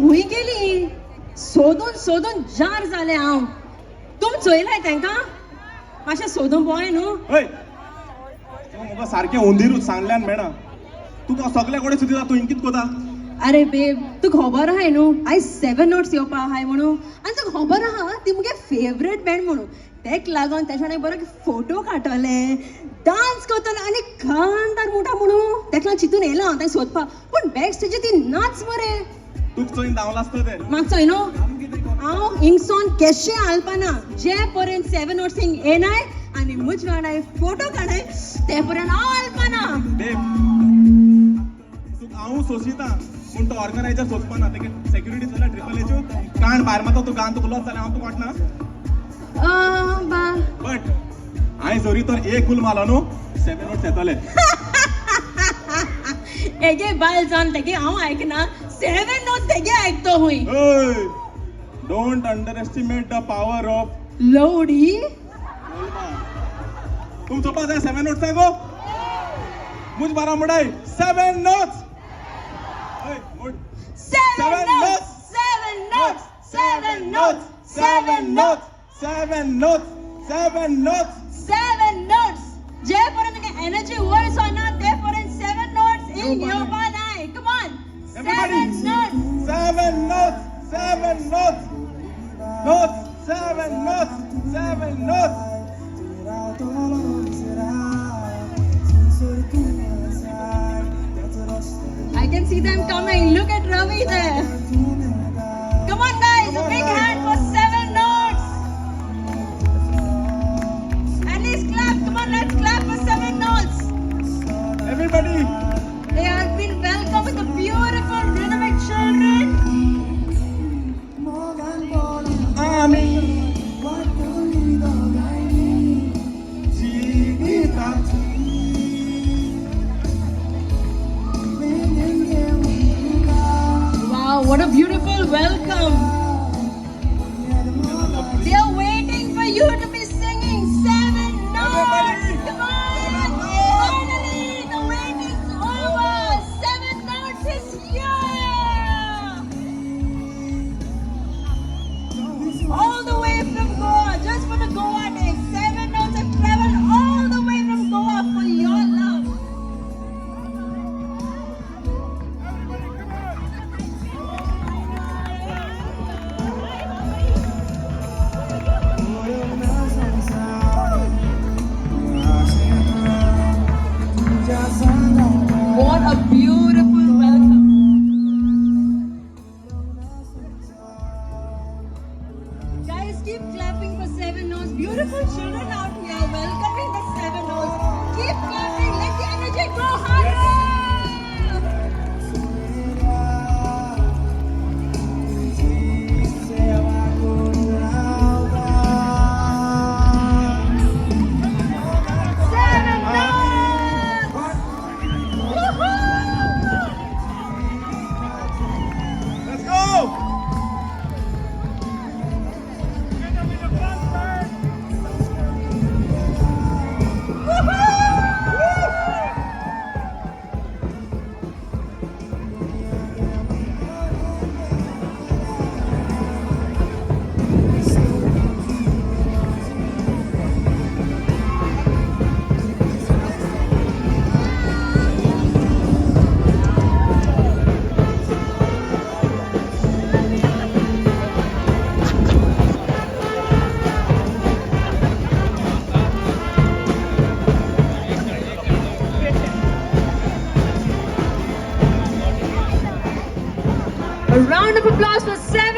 हुई गेली सोदून सोदून जार जाले हांव तुम चोयलाय तांकां मातशें सोदून पळय न्हू म्हाका सारकें हुंदीरूच सांगल्यान मेळना तुका सगळे कडेन सुद्दां तूं कित कोता अरे बेब तुका खबर आहाय न्हू आयज 7 नोट्स येवपा आहाय म्हणून आनी तुका खबर आहा ती मुगे फेवरेट बँड म्हणून तेक लागोन तेच्या बरो फोटो काडटले डान्स करतले आनी खानदार मोठा म्हणून तेका लागून चिंतून येयलो हांव तें सोदपाक पूण बॅक स्टेजीर ती नाच मरे तुका चोयन धांवला आसता तें म्हाका चोय न्हू हांव हिंगसोन केशें हालपाना जे पर्यंत 7 नोट्स हिंग येनाय आनी मुज वांगडाय फोटो काडाय ते पर्यंत हांव हालपाना तुका हांव सोंसिता पूण तो ऑर्गनायझर सोचपाना तेगे सेक्युरिटी चला ट्रिपल एच्यो काण भायर मारता तूं गान तुका लॉस जालें हांव तुका वाटना बट हांवें जोरी तर एक फूल मारलो न्हू 7 नोट्स येतले एगे बायल जावन तेगे हांव आयकना 7 नोट्स तेगे आयकतो हुंय don't underestimate the power of लवडी तुम चोपा जाय 7 नोट्स गो मुझ बारा मुडाय 7 notes 7 notes 7 notes 7 notes 7 notes 7 notes 7 notes 7 notes जे पर्यंत तुगे एनर्जी वयर सोना ते पर्यंत 7 notes इन योबा नाय come on 7 notes 7 notes 7 notes notes 7 notes 7 notes I can see them coming. Look at Ravi there. Come on, guys, a big hand for 7 notes. At least clap. Come on, let's clap for 7 notes. Everybody. They have been welcomed with the beautiful rhythmic children. What a beautiful welcome. They are waiting for you to be singing 7 notes. Come on. Finally, the wait is over. 7 notes is here. All the way from Goa, just for the Goa day. 7 notes have traveled all the way from Goa for your love. What a beautiful welcome. Guys, keep clapping for 7 notes. Beautiful children out here welcoming the 7 notes. Keep clapping. Let the energy go higher. A round of applause for 7